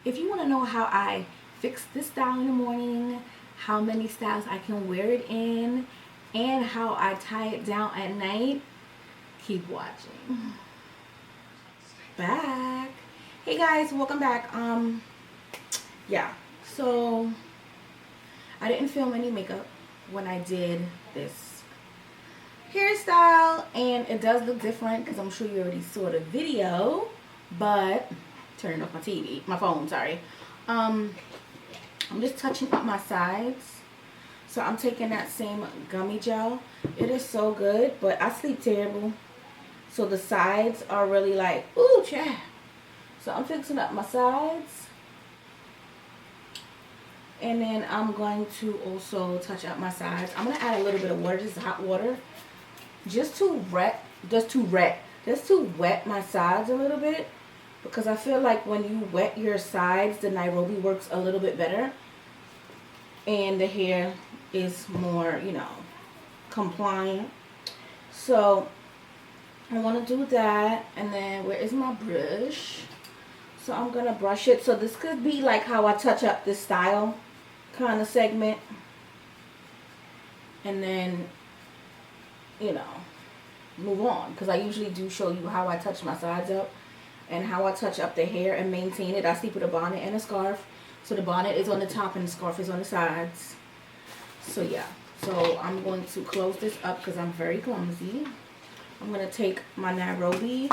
If you want to know how I fix this style in the morning, how many styles I can wear it in, and how I tie it down at night, keep watching. Back. Hey guys, welcome back. Yeah, so I didn't film any makeup when I did this hairstyle, and it does look different because I'm sure you already saw the video, but turning off my phone, sorry. I'm just touching up my sides. So I'm taking that same gummy gel. It is so good, but I sleep terrible. So the sides are really like, ooh, child. So I'm fixing up my sides. And then I'm going to also touch up my sides. I'm going to add a little bit of water, just hot water. Just to wet my sides a little bit. Because I feel like when you wet your sides, the Nairobi works a little bit better. And the hair is more, you know, compliant. So I want to do that. And then where is my brush? So I'm going to brush it. So this could be like how I touch up this style kind of segment. And then, you know, move on. Because I usually do show you how I touch my sides up. And how I touch up the hair and maintain it. I sleep with a bonnet and a scarf. So the bonnet is on the top and the scarf is on the sides. So yeah. So I'm going to close this up because I'm very clumsy. I'm going to take my Nairobi.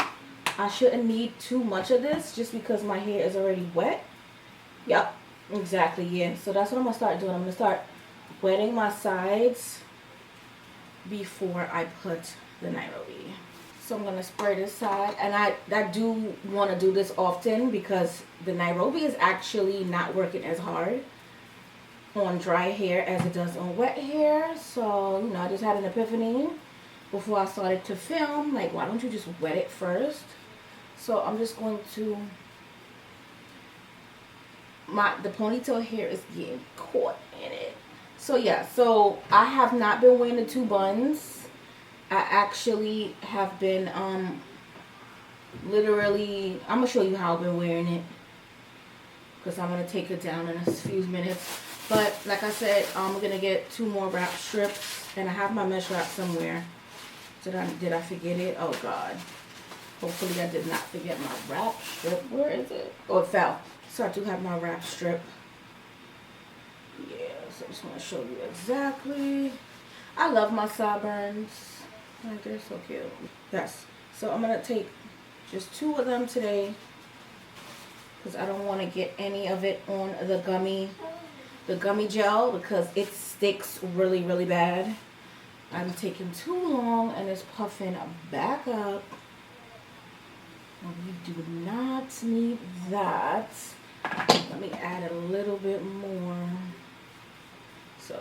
I shouldn't need too much of this just because my hair is already wet. Yep. Exactly. Yeah. So that's what I'm going to start doing. I'm going to start wetting my sides before I put the Nairobi. So I'm going to spray this side, and I do want to do this often because the Nairobi is actually not working as hard on dry hair as it does on wet hair. So, you know, I just had an epiphany before I started to film, like, why don't you just wet it first? So I'm just going to, the ponytail hair is getting caught in it. So yeah, so I have not been wearing the two buns. I actually have been, literally, I'm going to show you how I've been wearing it. Because I'm going to take it down in a few minutes. But, like I said, I'm going to get 2 more wrap strips. And I have my mesh wrap somewhere. Did I forget it? Oh, God. Hopefully I did not forget my wrap strip. Where is it? Oh, it fell. So I do have my wrap strip. Yeah, so I just want to show you exactly. I love my sideburns. Like, they're so cute. Yes. So I'm going to take just 2 of them today. Because I don't want to get any of it on the gummy gel. Because it sticks really, really bad. I'm taking too long and it's puffing back up. We do not need that. Let me add a little bit more. So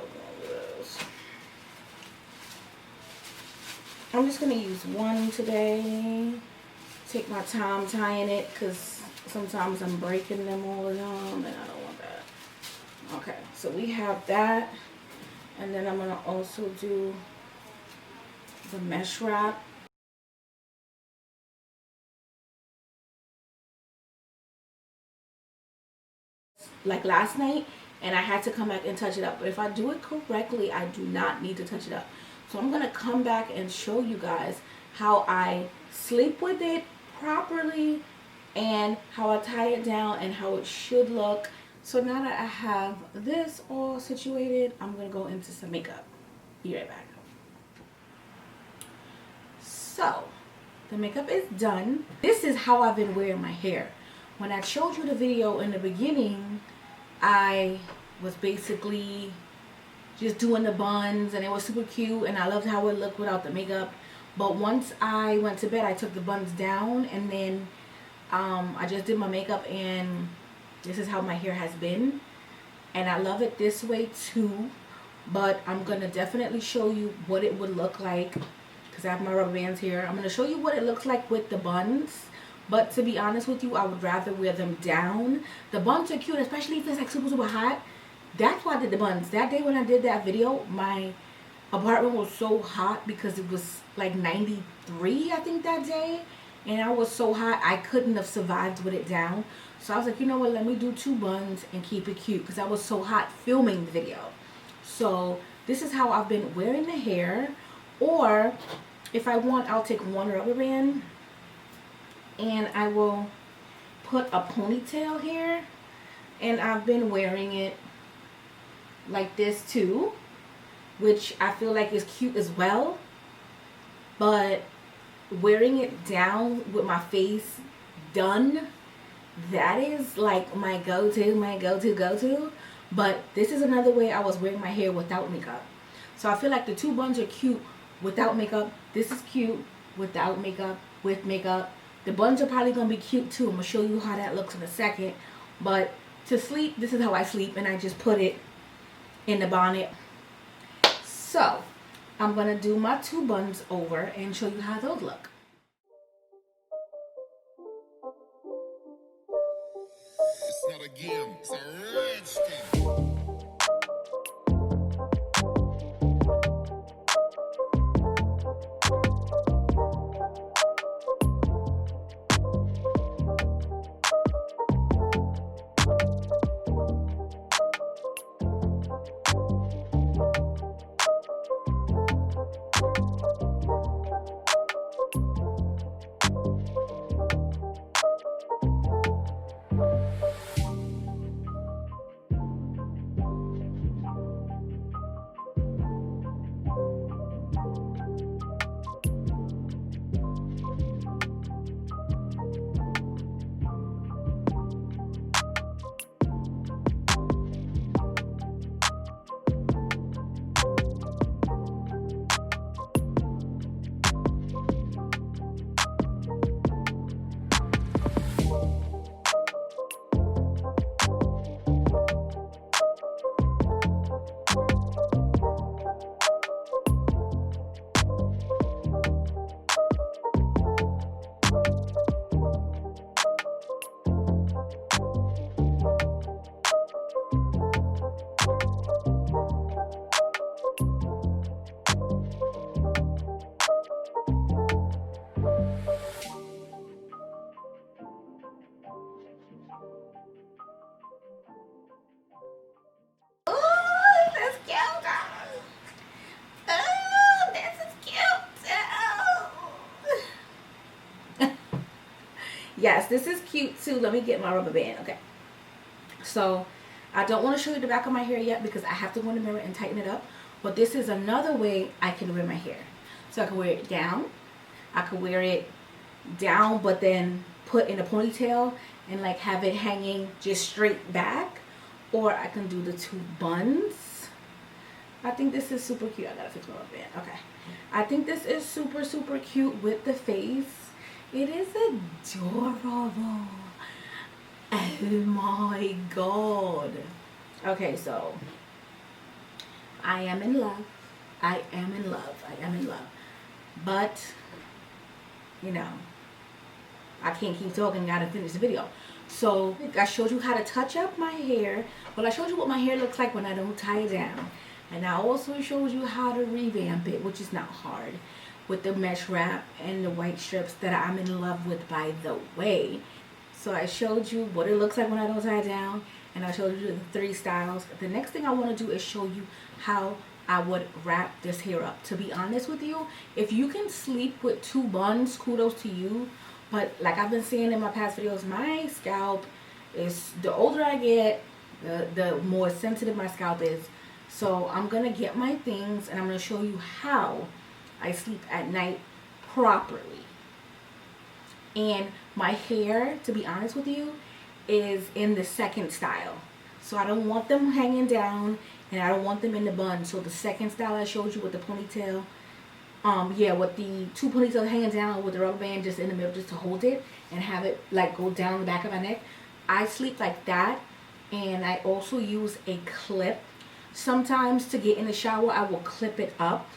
I'm just going to use 1 today. Take my time tying it because sometimes I'm breaking them all the time and I don't want that. Okay, so we have that. And then I'm going to also do the mesh wrap. Like last night, and I had to come back and touch it up. But if I do it correctly, I do not need to touch it up. So I'm going to come back and show you guys how I sleep with it properly and how I tie it down and how it should look. So now that I have this all situated, I'm going to go into some makeup. Be right back. So the makeup is done. This is how I've been wearing my hair. When I showed you the video in the beginning, I was basically just doing the buns and it was super cute and I loved how it looked without the makeup. But once I went to bed, I took the buns down and then I just did my makeup, and this is how my hair has been. And I love it this way too, but I'm going to definitely show you what it would look like because I have my rubber bands here. I'm going to show you what it looks like with the buns. But to be honest with you, I would rather wear them down. The buns are cute, especially if it's like super, super hot. That's why I did the buns. That day when I did that video, my apartment was so hot because it was like 93, I think, that day. and I was so hot I couldn't have survived with it down. So I was like, you know what, let me do 2 buns and keep it cute, because I was so hot filming the video. So this is how I've been wearing the hair. Or if I want, I'll take one rubber band and I will put a ponytail here, and I've been wearing it like this too, which I feel like is cute as well. But wearing it down with my face done, that is like my go-to. But this is another way I was wearing my hair without makeup. So I feel like the 2 buns are cute without makeup. This is cute without makeup, with makeup. The buns are probably going to be cute too. I'm going to show you how that looks in a second. But to sleep, this is how I sleep, and I just put it in the bonnet. So I'm going to do my 2 buns over and show you how those look. It's not a game, it's a rich thing. Yes, this is cute too. Let me get my rubber band. Okay. So I don't want to show you the back of my hair yet because I have to go in the mirror and tighten it up. But this is another way I can wear my hair. So I can wear it down. I could wear it down but then put in a ponytail and like have it hanging just straight back. Or I can do the 2 buns. I think this is super cute. I gotta fix my rubber band. Okay. I think this is super, super cute with the face. It is adorable. Oh my god. Okay, so I am in love. I am in love. I am in love. But, you know, I can't keep talking. Gotta finish the video. So I showed you how to touch up my hair. Well, I showed you what my hair looks like when I don't tie it down. And I also showed you how to revamp it, which is not hard, with the mesh wrap and the white strips that I'm in love with, by the way. So I showed you what it looks like when I don't tie it down, and I showed you the 3 styles. The next thing I want to do is show you how I would wrap this hair up. To be honest with you, if you can sleep with 2 buns, kudos to you. But like I've been saying in my past videos, my scalp is, the older I get, the more sensitive my scalp is. So I'm going to get my things and I'm going to show you how I sleep at night properly. And my hair, to be honest with you, is in the 2nd style. So I don't want them hanging down and I don't want them in the bun. So the 2nd style I showed you with the ponytail, yeah, with the 2 ponytails hanging down with the rubber band just in the middle just to hold it and have it like go down the back of my neck. I sleep like that. And I also use a clip. Sometimes to get in the shower, I will clip it up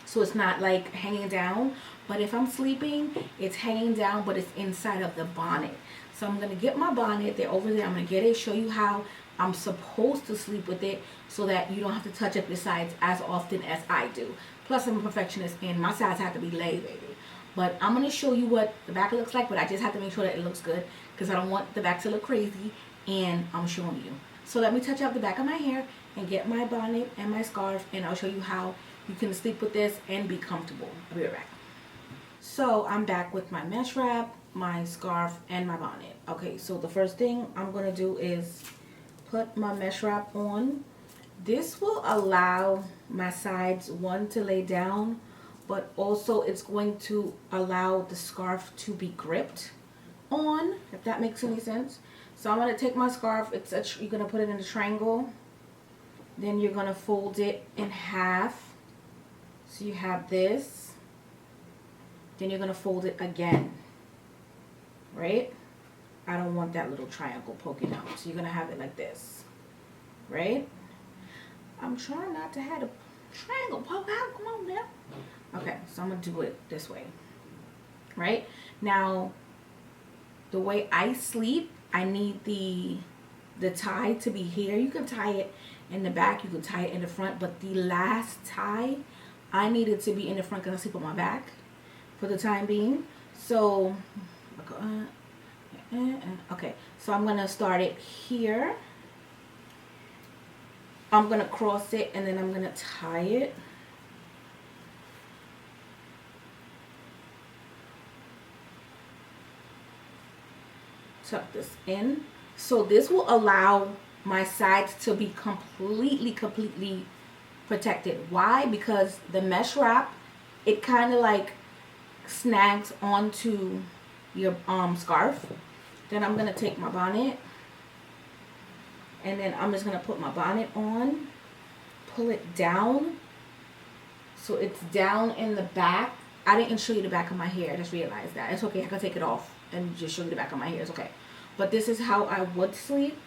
so it's not like hanging down. But if I'm sleeping, it's hanging down, but it's inside of the bonnet. So I'm going to get my bonnet. They're over there. I'm going to get it, show you how I'm supposed to sleep with it so that you don't have to touch up your sides as often as I do. Plus, I'm a perfectionist and my sides have to be laid, baby. But I'm going to show you what the back looks like, but I just have to make sure that it looks good because I don't want the back to look crazy, and I'm showing you. So let me touch up the back of my hair and get my bonnet and my scarf, and I'll show you how you can sleep with this and be comfortable. I'll be right back. So I'm back with my mesh wrap, my scarf, and my bonnet. Okay, so the first thing I'm going to do is put my mesh wrap on. This will allow my sides, one, to lay down, but also it's going to allow the scarf to be gripped on, if that makes any sense. So I'm going to take my scarf, you're going to put it in a triangle, then you're going to fold it in half, so you have this, then you're going to fold it again, right? I don't want that little triangle poking out, so you're going to have it like this, right? I'm trying not to have a triangle poke out, come on now. Okay, so I'm going to do it this way, right? Now, the way I sleep, I need the tie to be here. You can tie it in the back, you can tie it in the front, but the last tie, I need it to be in the front because I sleep on my back for the time being. So, okay, so I'm going to start it here. I'm going to cross it and then I'm going to tie it. Tuck this in. So this will allow my sides to be completely protected. Why? Because the mesh wrap, it kind of like snags onto your scarf. Then I'm going to take my bonnet, and then I'm just going to put my bonnet on, pull it down so it's down in the back. I didn't show you the back of my hair. I just realized that. It's okay. I can take it off and just show you the back of my hair. It's okay. But this is how I would sleep.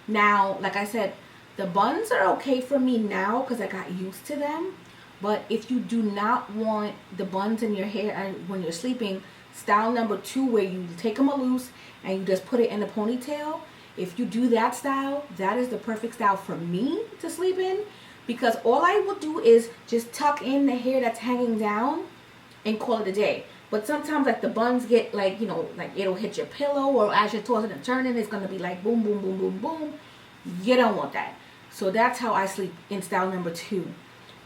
Now, like I said, the buns are okay for me now because I got used to them. But if you do not want the buns in your hair when you're sleeping, style number 2, where you take them loose and you just put it in a ponytail, if you do that style, that is the perfect style for me to sleep in, because all I will do is just tuck in the hair that's hanging down and call it a day. But sometimes, like, the buns get, like, you know, like, it'll hit your pillow, or as you're tossing and turning, it's going to be like boom, boom, boom, boom, boom. You don't want that. So that's how I sleep in style number 2.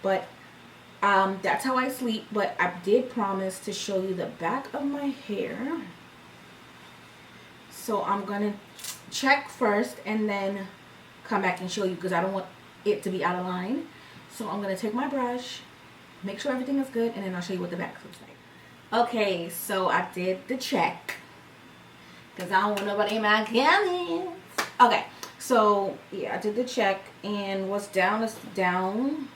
But that's how I sleep. But I did promise to show you the back of my hair. So I'm going to check first and then come back and show you, because I don't want it to be out of line. So I'm going to take my brush, make sure everything is good, and then I'll show you what the back looks like. Okay, so I did the check because I don't want nobody in my comments. Okay, so yeah, I did the check, and what's down is down.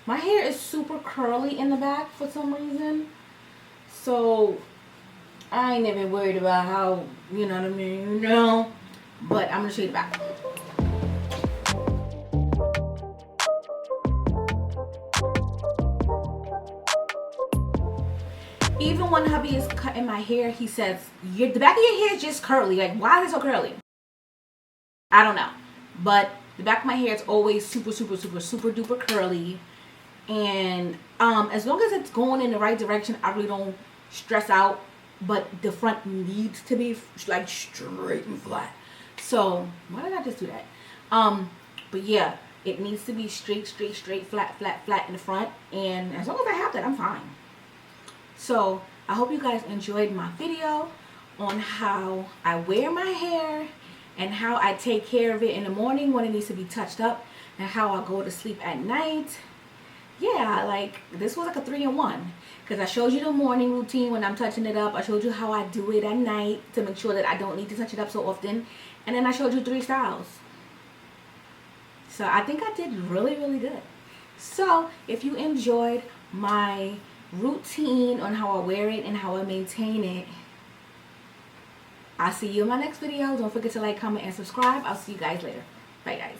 My hair is super curly in the back for some reason, so I ain't even worried about how, you know what I mean, you know, but I'm gonna show you the back. Even when hubby is cutting my hair, he says, the back of your hair is just curly. Like, why is it so curly? I don't know. But the back of my hair is always super duper curly. And as long as it's going in the right direction, I really don't stress out. But the front needs to be like straight and flat. So, why did I just do that? But yeah, it needs to be straight, flat in the front. And as long as I have that, I'm fine. So I hope you guys enjoyed my video on how I wear my hair and how I take care of it in the morning when it needs to be touched up, and how I go to sleep at night. Yeah, like, this was like a 3-in-1, because I showed you the morning routine when I'm touching it up. I showed you how I do it at night to make sure that I don't need to touch it up so often, and then I showed you 3 styles. So I think I did really good. So if you enjoyed my routine on how I wear it and how I maintain it, I'll see you in my next video. Don't forget to like, comment, and subscribe. I'll see you guys later. Bye, guys.